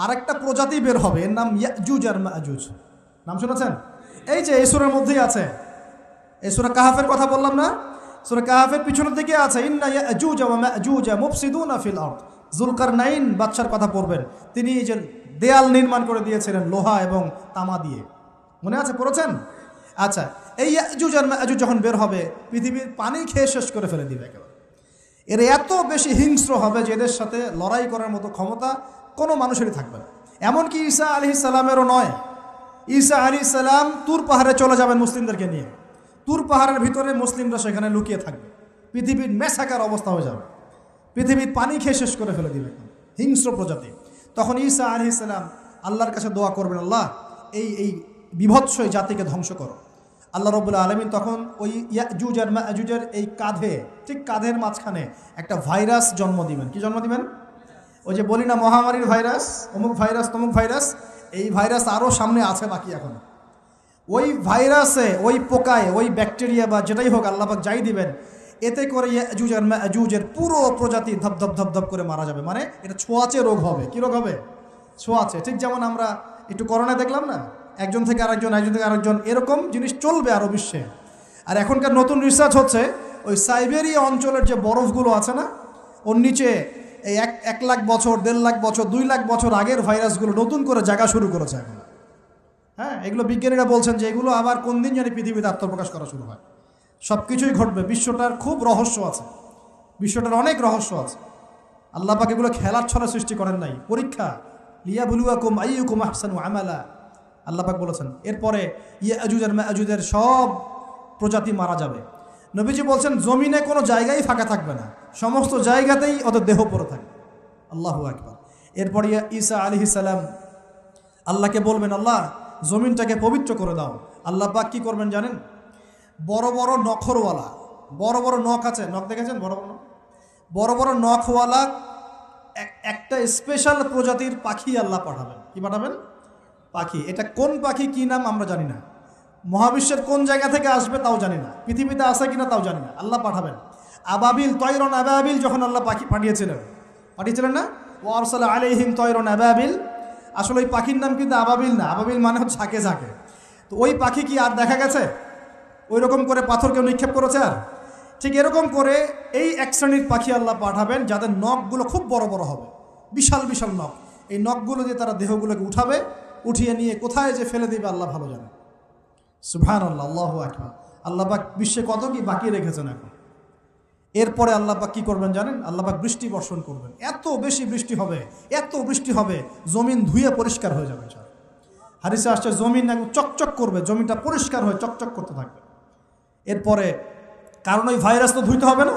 আরেকটা প্রজাতি বের হবে, এর নাম ইয়াজুজ আর মাজুজ। নাম শুনেছেন? এই যে এই সূরার মধ্যেই আছে, এই সূরা কাহাফের কথা বললাম না, সূরা কাহাফের পিছনের দিকে আছে ইন্না ইয়াজুজ ওয়া মাজুজ মুফসিদুনা ফিল আরদ। যুলকারনাইন বাদশার কথা পড়বেন, তিনি এই যে দেয়াল নির্মাণ করে দিয়েছিলেন লোহা এবং তামা দিয়ে, মনে আছে, পড়েছেন? আচ্ছা, এই ইয়াজুজ আর মাজুজ যখন বের হবে, পৃথিবীর পানি খেয়ে শেষ করে ফেলে দিবে একেবারে। এর এত বেশি হিংস্র হবে যে এদের সাথে লড়াই করার মতো ক্ষমতা কোনো মানুষেরই থাকবে না। এমনকি ঈসা আলাইহিস সালামেরও নয়। ঈসা আলাইহিস সালাম তুর পাহাড়ে চলে যাবেন মুসলিমদেরকে নিয়ে, তুর পাহাড়ের ভিতরে মুসলিমরা সেখানে লুকিয়ে থাকবে, পৃথিবীর মেসাকার অবস্থা হয়ে যাবে, পৃথিবীর পানি খেয়ে শেষ করে ফেলে দিবে হিংস্র প্রজাতি। তখন ঈসা আলাইহিস সালাম আল্লাহর কাছে দোয়া করবেন, আল্লাহ এই বিভৎস জাতিকে ধ্বংস করো। আল্লাহ রাব্বুল আলামিন তখন ওই ইয়াজুজ আর মাজুজের এই কাঁধে, ঠিক কাঁধের মাঝখানে একটা ভাইরাস জন্ম দিবেন। কি জন্ম দিবেন? ওই যে বলি না মহামারীর ভাইরাস, অমুক ভাইরাস তমুক ভাইরাস, এই ভাইরাস আরও সামনে আছে বাকি এখন। ওই ভাইরাসে, ওই পোকায়, ওই ব্যাকটেরিয়া বা যেটাই হোক আল্লাহ পাক যাই দিবেন, এতে করে ইয়াজুজ আর মাজুজের পুরো প্রজাতি ধপধপ ধপধপ করে মারা যাবে। মানে এটা ছোঁয়াচে রোগ হবে। কি রোগ হবে? ছোঁয়াচে। ঠিক যেমন আমরা একটু করোনায় দেখলাম না, একজন থেকে আরেকজন, একজন থেকে আরেকজন, এরকম জিনিস চলবে আরও বিশ্বে। আর এখনকার নতুন রিসার্চ হচ্ছে ওই সাইবেরিয়া অঞ্চলের যে বরফগুলো আছে না, ওর নিচে এই 1 লাখ বছর, 1.5 লাখ বছর, 2 লাখ বছর আগের ভাইরাসগুলো নতুন করে জায়গা শুরু করেছে এখন। হ্যাঁ, এগুলো বিজ্ঞানীরা বলছেন যে এগুলো আবার কোন দিন জানি পৃথিবীতে আত্মপ্রকাশ করা শুরু হয়। সব কিছুই ঘটবে। বিশ্বটার খুব রহস্য আছে, বিশ্বটার অনেক রহস্য আছে। আল্লাহ পাক এগুলো খেলার ছলে সৃষ্টি করেন নাই, পরীক্ষা। লিয়াবলুয়াকুম আইয়ুকুম আহসানু আমালা, আল্লাহ পাক বলেছেন। এরপরে ইয়াজুজ আর মাজুজের সব প্রজাতি মারা যাবে। নবীজি বলছেন জমিনে কোনো জায়গায় ফাঁকা থাকবে না, সমস্ত জায়গাতেই ওদের দেহ পড়ে থাকবে। আল্লাহু আকবার। এরপরে ঈসা আলাইহিস সালাম আল্লাহকে বলবেন, আল্লাহ জমিনটাকে পবিত্র করে দাও। আল্লাহ পাক কী করবেন জানেন? বড় বড় নখরওয়ালা, বড় বড় নখ আছে, নখ দেখেছেন? বড় বড় বড় বড় নখওয়ালা একটা স্পেশাল প্রজাতির পাখি আল্লাহ পাঠাবেন। কি পাঠাবেন? পাখি। এটা কোন পাখি, কি নাম আমরা জানি না, মহাবিশ্বের কোন জায়গা থেকে আসবে তাও জানি না, পৃথিবীতে আসে কিনা তাও জানি না, আল্লাহ পাঠাবেন। আবাবিল, তয়রন আবাবিল যখন আল্লাহ পাখি পাঠিয়েছিলেন না, ও আরসালা আলাইহিম তয়রন আবাবিল। আসলে ওই পাখির নাম কিন্তু আবাবিল না, আবাবিল মানে হচ্ছে ঝাঁকে ঝাঁকে। তো ওই পাখি কি আর দেখা গেছে? ওই রকম করে পাথর কেউ নিক্ষেপ করেছে? আর ঠিক এরকম করে এই এক শ্রেণীর পাখি আল্লাহ পাঠাবেন যাদের নখগুলো খুব বড় বড় হবে, বিশাল বিশাল নখ। এই নখগুলো দিয়ে তারা দেহগুলোকে উঠাবে, উঠিয়ে নিয়ে কোথায় যে ফেলে দেবে আল্লাহ ভালো জানে। সুবহানাল্লাহ, আল্লাহু আকবার। আল্লাহ পাক বিশ্বে কত কি বাকি রেখেছেন এখন। এরপরে আল্লাহ পাক কী করবেন জানেন? আল্লাহ পাক বৃষ্টি বর্ষণ করবেন। এত বেশি বৃষ্টি হবে, এত বৃষ্টি হবে, জমিন ধুয়ে পরিষ্কার হয়ে যাবে। হাদিসে আসছে জমিন একদম চকচক করবে, জমিনটা পরিষ্কার হয়ে চকচক করতে থাকবে। এরপরে, কারণ ওই ভাইরাস তো ধুইতে হবে না,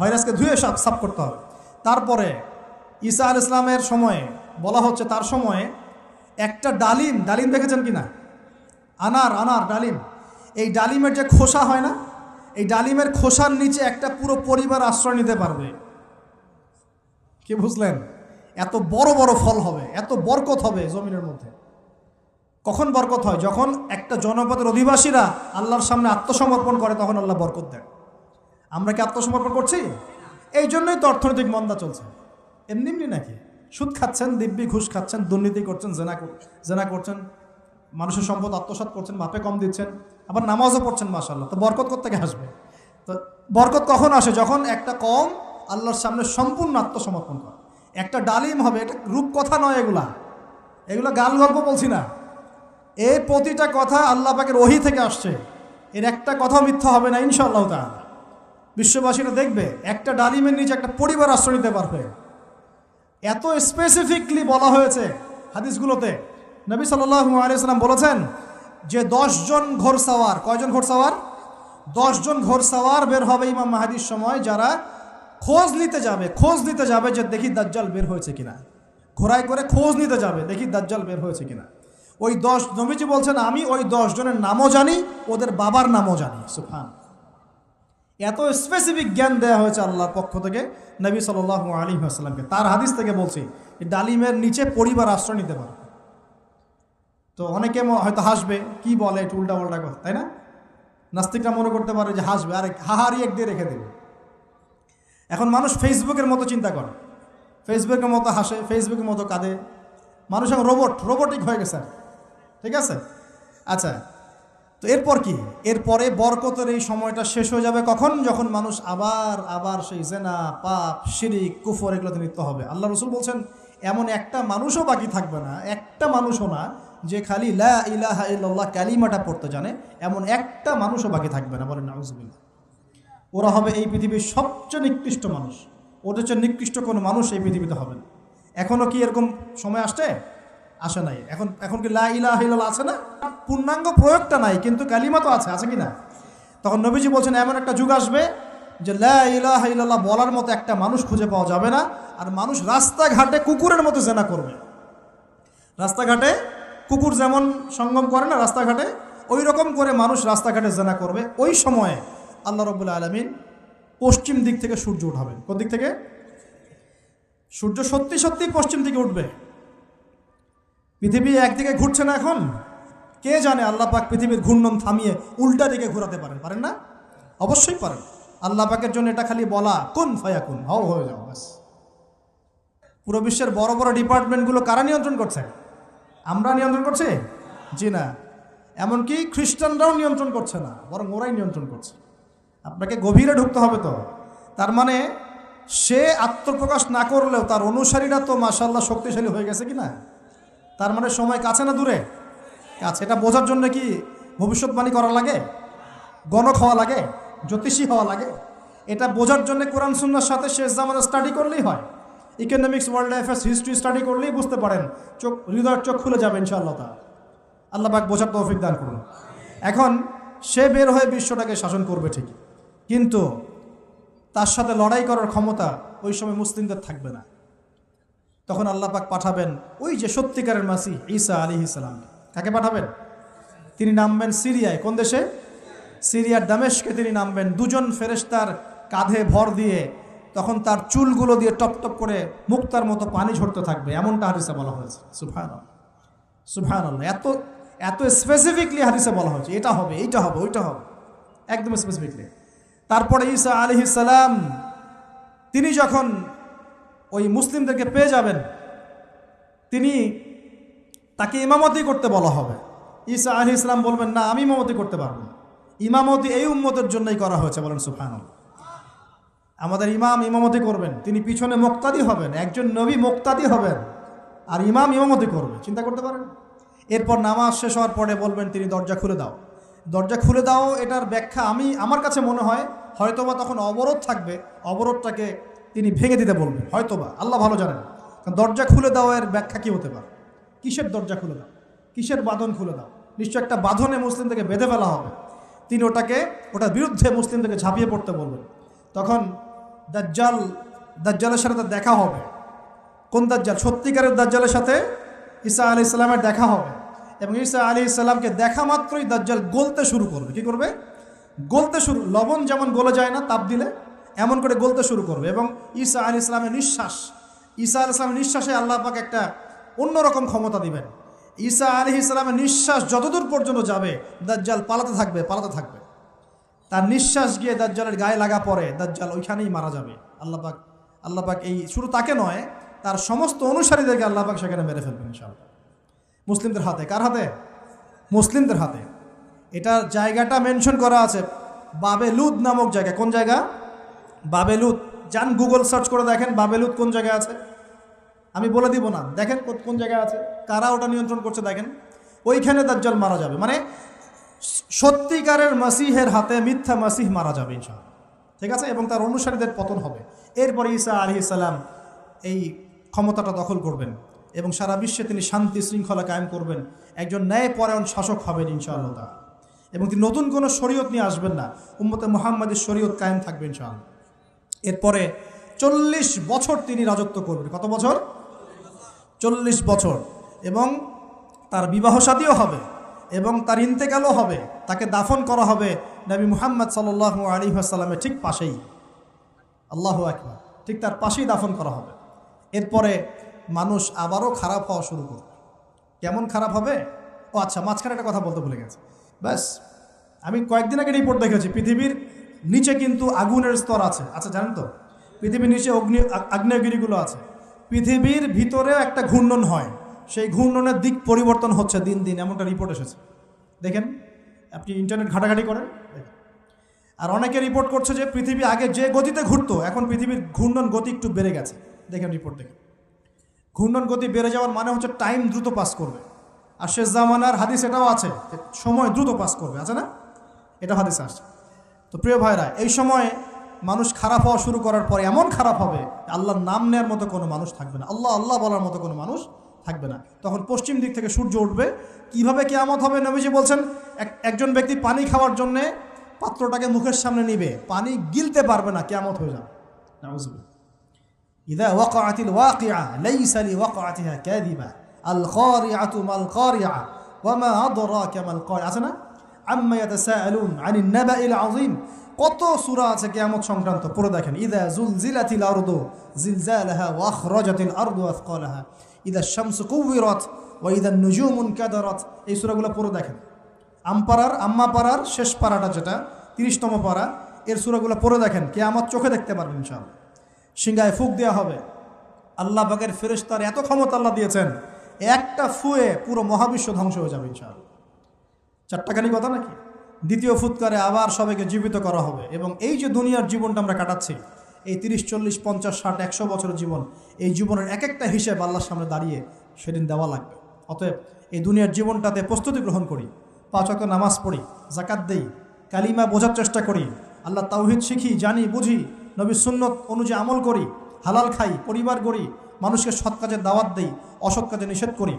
ভাইরাসকে ধুয়ে সাফ করতে হবে। তারপরে ঈসা আলাইহিস সালামের সময়ে বলা হচ্ছে, তার সময়ে একটা ডালিম দেখেছেন কি না? আনার ডালিম, এই ডালিমের যে খোসা হয় না, এই ডালিমের খোসার নিচে একটা পুরো পরিবার আশ্রয় নিতে পারবে। কি বুঝলেন? এত বড় বড় ফল হবে, এত বরকত হবে জমিনের মধ্যে। কখন বরকত হয়? যখন একটা জনপদের অধিবাসীরা আল্লাহর সামনে আত্মসমর্পণ করে, তখন আল্লাহ বরকত দেন। আমরা কি আত্মসমর্পণ করছি? এই জন্যই তো অর্থনৈতিক মন্দা চলছে। এমনি নাকি? সুদ খাচ্ছেন, দিব্যি ঘুষ খাচ্ছেন, দুর্নীতি করছেন, জেনা করছেন, মানুষের সম্পদ আত্মসাৎ করছেন, মাপে কম দিচ্ছেন, আবার নামাজও পড়ছেন, মাশাআল্লাহ। তো বরকত কোত্থেকে আসবে? তো বরকত কখন আসে? যখন একটা কওম আল্লাহর সামনে সম্পূর্ণ আত্মসমর্পণ করে। একটা ডালিম হবে, এটা রূপকথা নয়, এগুলা গাল গল্প বলছি না। এই প্রতিটা কথা আল্লাহ পাকের ওহী থেকে আসছে, এর একটা কথা মিথ্যা হবে না ইনশাআল্লাহ তাআলা। বিশ্ববাসীরা দেখবে একটা ডালিমের নিচে একটা পরিবার আশ্রয় নিতে পারবে। এত স্পেসিফিকলি বলা হয়েছে হাদিসগুলোতে। নবী সাল্লাল্লাহু আলাইহি ওয়াসাল্লাম বলেছেন যে 10 জন ঘোড়সাওয়ার, কয়জন ঘোড়সাওয়ার? 10 জন ঘোড়সাওয়ার বের হবে ইমাম মাহদীর সময়, যারা খোঁজ নিতে যাবে যে দেখি দাজ্জাল বের হয়েছে কিনা। ঘোড়ায় করে খোঁজ নিতে যাবে, দেখি দাজ্জাল বের হয়েছে কিনা। ওই 10, নবীজি বলছেন আমি ওই 10 জনের নামও জানি, ওদের বাবার নামও জানি। সুবহান। এত স্পেসিফিক জ্ঞান দেওয়া হয়েছে আল্লাহর পক্ষ থেকে নবী সাল্লাল্লাহু আলাইহি ওয়াসাল্লামকে। তার হাদিস থেকে বলছি, ডালিমের নিচে পরিবার আশ্রয় নিতে পারে। তো অনেকে হয়তো হাসবে, কি বলে একটু উল্টা পাল্টা কথা, তাই না? নাস্তিকরা মনে করতে পারে যে হাসবে, আরে হাহারি এক দিয়ে রেখে দেবে। এখন মানুষ ফেসবুকের মতো চিন্তা করে, ফেসবুকের মতো হাসে, ফেসবুকের মতো কাঁদে, মানুষ এখন রোবটিক হয়ে গেছে, ঠিক আছে? আচ্ছা, তো এরপর কি? এরপরে বরকতের এই সময়টা শেষ হয়ে যাবে কখন? যখন মানুষ আবার সেই জেনা, পাপ, শিরিক, কুফর এগুলোতে লিপ্ত হবে। আল্লাহ রাসূল বলছেন এমন একটা মানুষও বাকি থাকবে না, একটা মানুষও না যে খালি লা ইলাহা ইল্লাল্লাহ কালিমাটা পড়তে জানে, এমন একটা মানুষও বাকি থাকবে না। বলেন নাউযুবিল্লাহ। ওরা হবে এই পৃথিবীর সবচেয়ে নিকৃষ্ট মানুষ। ওদের চেয়ে নিকৃষ্ট কোনো মানুষ এই পৃথিবীতে হবে না। এখনও কি এরকম সময় আসে নাই? এখন কি লা ইলাহা ইল্লাল্লাহ আছে না? পূর্ণাঙ্গ প্রয়োগটা নাই, কিন্তু কালিমা তো আছে কি না? তখন নবীজি বলছেন এমন একটা যুগ আসবে যে লা ইলাহা ইল্লাল্লাহ বলার মতো একটা মানুষ খুঁজে পাওয়া যাবে না। আর মানুষ রাস্তাঘাটে কুকুরের মতো জেনা করবে। রাস্তাঘাটে কুকুর যেমন সঙ্গম করে না রাস্তাঘাটে, ওই রকম করে মানুষ রাস্তাঘাটে জেনা করবে। ওই সময়ে আল্লাহ রাব্বুল আলামিন পশ্চিম দিক থেকে সূর্য উঠাবেন। কোন দিক থেকে? সূর্য সত্যি সত্যি পশ্চিম দিকে উঠবে। পৃথিবী একদিকে ঘুরছে না এখন? কে জানে আল্লাহ পাক পৃথিবীর ঘূর্ণন থামিয়ে উল্টা দিকে ঘোরাতে পারেন না? অবশ্যই পারেন। আল্লাহ পাকের জন্য এটা খালি বলা, কুন ফায়াকুন, হও হয়ে যাও, ব্যাস। পুরো বিশ্বের বড় বড় ডিপার্টমেন্টগুলো কারা নিয়ন্ত্রণ করছে? আমরা নিয়ন্ত্রণ করছি? জি না। এমনকি খ্রিস্টানরাও নিয়ন্ত্রণ করছে না, বরং ওরাই নিয়ন্ত্রণ করছে। আপনাকে গভীরে ঢুকতে হবে তো। তার মানে সে আত্মপ্রকাশ না করলেও তার অনুসারীরা তো মাশাআল্লাহ শক্তিশালী হয়ে গেছে কি না? তার মানে সময় কাছে না দূরে? কাছে। এটা বোঝার জন্য কি ভবিষ্যৎবাণী করা লাগে? গণক হওয়া লাগে? জ্যোতিষী হওয়া লাগে? এটা বোঝার জন্য কোরআন সুন্নাহর সাথে শেষ জামানা স্টাডি করলেই হয়। Economics, world affairs, history study করলেই বুঝতে পারেন, হৃদয়ের চোখ খুলে যাবে ইনশাআল্লাহ তাআলা। আল্লাহ পাক বোঝার তৌফিক দান করুন। এখন সে বের হয়ে বিশ্বটাকে শাসন করবে ঠিকই, কিন্তু তার সাথে লড়াই করার ক্ষমতা ওই সময় মুসলিমদের থাকবে না। তখন আল্লাহ পাক পাঠাবেন ওই যে সত্যিকারের মাসিহ ঈসা আলাইহিস সালাম। কাকে পাঠাবেন? তিনি নামবেন সিরিয়ায়। কোন দেশে? সিরিয়ার দামেশকে তিনি নামবেন দুজন ফেরেশতার কাঁধে ভর দিয়ে। তখন তার চুলগুলো দিয়ে টপ টপ করে মুক্তার মতো পানি ঝরতে থাকবে, এমনটা হাদিসে বলা হয়েছে। সুবহানাল্লাহ, সুবহানাল্লাহ। এত স্পেসিফিকলি হাদিসে বলা হয়েছে এটা হবে, এইটা হবে, ওইটা হবে, একদম স্পেসিফিকলি। তারপরে ঈসা আলাইহিস সালাম তিনি যখন ওই মুসলিমদেরকে পেয়ে যাবেন, তাকে ইমামতি করতে বলা হবে। ঈসা আলাইহিস সালাম বলবেন, না, আমি ইমামতি করতে পারবো না। ইমামতি এই উম্মতের জন্যই করা হয়েছে। বলেন সুবহানাল্লাহ। আমাদের ইমাম ইমামতি করবেন, তিনি পিছনে মুক্তাদি হবেন। একজন নবী মুক্তাদি হবেন আর ইমাম ইমামতি করবে, চিন্তা করতে পারেন? এরপর নামাজ শেষ হওয়ার পরে বলবেন তিনি, দরজা খুলে দাও, দরজা খুলে দাও। এটার ব্যাখ্যা আমার কাছে মনে হয় হয়তোবা তখন অবরোধ থাকবে, অবরোধটাকে তিনি ভেঙে দিতে বলবেন হয়তোবা, আল্লাহ ভালো জানেন। কারণ দরজা খুলে দাও এর ব্যাখ্যা কী হতে পারে? কিসের দরজা খুলে দাও? কিসের বাঁধন খুলে দাও? নিশ্চয় একটা বাঁধনে মুসলিমদেরকে বেঁধে ফেলা হবে। তিনি ওটার বিরুদ্ধে মুসলিমদেরকে ঝাঁপিয়ে পড়তে বলবেন। তখন দাজ্জালের সাথে তার দেখা হবে। কোন দাজ্জাল? সত্যিকারের দাজ্জালের সাথে ঈসা আলাইহিস সালামের দেখা হবে। এবং ঈসা আলাইহিস সালামকে দেখা মাত্রই দাজ্জাল গলতে শুরু করবে। কি করবে? গলতে শুরু। লবণ যেমন গলে যায় না তাপ দিলে, এমন করে গলতে শুরু করবে। এবং ঈসা আলাইহিস সালামের নিঃশ্বাসে আল্লাহ পাক একটা অন্যরকম ক্ষমতা দিবেন। ঈসা আলাইহিস সালামের নিঃশ্বাস যতদূর পর্যন্ত যাবে দাজ্জাল পালাতে থাকবে। তার নিঃশ্বাস গিয়ে দাজ্জালের গায়ে লাগা পরে দাজ্জাল ওইখানেই মারা যাবে। আল্লাহ পাক এই শুধু তাকে নয়, তার সমস্ত অনুসারীদেরকে আল্লাহ পাক সেখানে মেরে ফেলবেন ইনশাআল্লাহ। মুসলিমদের হাতে। কার হাতে? মুসলিমদের হাতে। এটার জায়গাটা মেনশন করা আছে, বাবেলুদ নামক জায়গা। কোন জায়গা? বাবেলুদ। যান গুগল সার্চ করে দেখেন বাবেলুদ কোন জায়গায় আছে। আমি বলে দিব না, দেখেন কোন জায়গায় আছে, কারা ওটা নিয়ন্ত্রণ করছে দেখেন। ওইখানে দাজ্জাল মারা যাবে। মানে সত্যিকারের মাসিহের হাতে মিথ্যা মাসিহ মারা যাবে ইনশাআল্লাহ, ঠিক আছে? এবং তার অনুসারীদের পতন হবে। এরপরে ঈসা আলাইহিস সালাম এই ক্ষমতাটা দখল করবেন এবং সারা বিশ্বে তিনি শান্তি শৃঙ্খলা কায়েম করবেন। একজন ন্যায়পরায়ণ শাসক হবেন ইনশাআল্লাহ তাআলা। এবং তিনি নতুন কোনো শরীয়ত নিয়ে আসবেন না, উম্মতে মুহাম্মাদের শরীয়ত কায়েম থাকবে ইনশাআল্লাহ। এরপরে 40 বছর তিনি রাজত্ব করবেন। কত বছর? 40 বছর। এবং তার বিবাহ শাদীও হবে এবং তার ইন্তেকালও হবে। তাকে দাফন করা হবে নবী মুহাম্মদ সাল্লাল্লাহু আলাইহি ওয়াসাল্লামের ঠিক পাশেই। আল্লাহু আকবার। ঠিক তার পাশেই দাফন করা হবে। এরপরে মানুষ আবারও খারাপ হওয়া শুরু করবে। কেমন খারাপ হবে? ও আচ্ছা, মাঝখানে একটা কথা বলতে ভুলে গেছে। ব্যাস, আমি কয়েকদিন আগে রিপোর্ট দেখেছি, পৃথিবীর নিচে কিন্তু আগুনের স্তর আছে। আচ্ছা, জানেন তো পৃথিবীর নিচে আগ্নেয়গিরিগুলো আছে। পৃথিবীর ভিতরেও একটা ঘূর্ণন হয়, সেই ঘূর্ণনের দিক পরিবর্তন হচ্ছে দিন দিন, এমনটা রিপোর্ট এসেছে। দেখেন, আপনি ইন্টারনেট ঘাটাঘাটি করেন। আর অনেকে রিপোর্ট করছে যে পৃথিবী আগে যে গতিতে ঘুরতো, এখন পৃথিবীর ঘূর্ণন গতি একটু বেড়ে গেছে। দেখেন রিপোর্ট, দেখেন ঘূর্ণন গতি বেড়ে যাওয়ার মানে হচ্ছে টাইম দ্রুত পাস করবে। আর শেষ জামানার হাদিস এটাও আছে, সময় দ্রুত পাস করবে, আছে না? এটা হাদিস আসছে। তো প্রিয় ভাইরা, এই সময় মানুষ খারাপ হওয়া শুরু করার পরে এমন খারাপ হবে, আল্লাহর নাম নেওয়ার মতো কোনো মানুষ থাকবে না, আল্লাহ আল্লাহ বলার মতো কোনো মানুষ থাকবে না। তখন পশ্চিম দিক থেকে সূর্য উঠবে। কিভাবে কিয়ামত হবে? নবীজি বলছেন, একজন ব্যক্তি পানি খাওয়ার জন্যে পাত্রটাকে মুখের সামনে নিবে, পানি গিলতে পারবে না, কিয়ামত হয়ে যাবে। নাউযুবিল্লাহ। ইযা ওয়াকাআতিল ওয়াকিআ লাইসা লিওয়াকাআতিহা কাযিবা আল কারিআতু মাল কারিআ ওয়া মা আদরাকা মাল কারিআ, আছে না? আম্মা ইয়াতাসাআলুন আনিন নাবাইল আযীম। কত সূরা আছে কিয়ামত সংক্রান্ত, পড়ে দেখেন। ইযা যুলজিলাতিল আরদু জিলজালাহা ওয়া আখরাজাতিল আরদু আথকালাহা ইযা শামসু কুওয়িরাত ওয়া ইযা নুজুমু কাদারাত। এই সূরাগুলো পড়ে দেখেন। আম্মা পারার শেষ পারাটা, যেটা 30তম পারা, এর সূরাগুলো পড়ে দেখেন। কিয়ামত চোখে দেখতে পারবেন ইনশাআল্লাহ। সিংহায় ফুঁক দেওয়া হবে। আল্লাহ পাকের ফেরেশতার এত ক্ষমতা আল্লাহ দিয়েছেন, একটা ফুয়ে পুরো মহাবিশ্ব ধ্বংস হয়ে যাবে ইনশাআল্লাহ। চারটাখানি কথা নাকি? দ্বিতীয় ফুৎকারে আবার সবাইকে জীবিত করা হবে। এবং এই যে দুনিয়ার জীবনটা আমরা কাটাচ্ছি, এই 30, 40, 50, 60, 100 বছরের জীবন, এই জীবনের এক একটা হিসেব আল্লাহর সামনে দাঁড়িয়ে সেদিন দেওয়া লাগবে। অতএব এই দুনিয়ার জীবনটাতে প্রস্তুতি গ্রহণ করি, 5 ওয়াক্ত নামাজ পড়ি, যাকাত দেই, কালিমা বোঝার চেষ্টা করি, আল্লাহ তাওহীদ শিখি, জানি, বুঝি, নবীর সুন্নত অনুযায়ী আমল করি, হালাল খাই, পরিবার গড়ি, মানুষকে সৎ কাজের দাওয়াত দেই, অসৎ কাজে নিষেধ করি,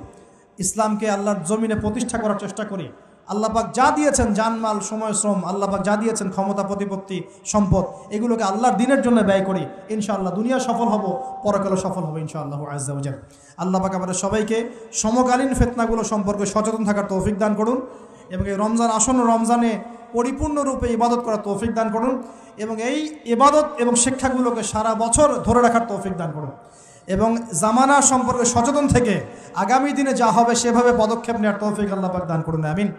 ইসলামকে আল্লাহর জমিনে প্রতিষ্ঠা করার চেষ্টা করি। আল্লাহ পাক যা দিয়েছেন, জানমাল, সময়, শ্রম, আল্লাহ পাক যা দিয়েছেন, ক্ষমতা, প্রতিপত্তি, সম্পদ, এগুলোকে আল্লাহর দিনের জন্য ব্যয় করি। ইনশাআল্লাহ দুনিয়া সফল হব, পরকালে সফল হবে ইনশাআল্লাহ আযজা ওয়া জাল। আল্লাহ পাক আমাদের সবাইকে সমকালীন ফিতনাগুলো সম্পর্কে সচেতন থাকার তৌফিক দান করুন, এবং এই রমজান, আসন্ন রমজানে পরিপূর্ণরূপে ইবাদত করার তৌফিক দান করুন, এবং এই ইবাদত এবং শিক্ষাগুলোকে সারা বছর ধরে রাখার তৌফিক দান করুন, এবং জামানা সম্পর্কে সচেতন থেকে আগামী দিনে যা হবে সেভাবে পদক্ষেপ নেওয়ার তৌফিক আল্লাহ পাক দান করুন। আমিন।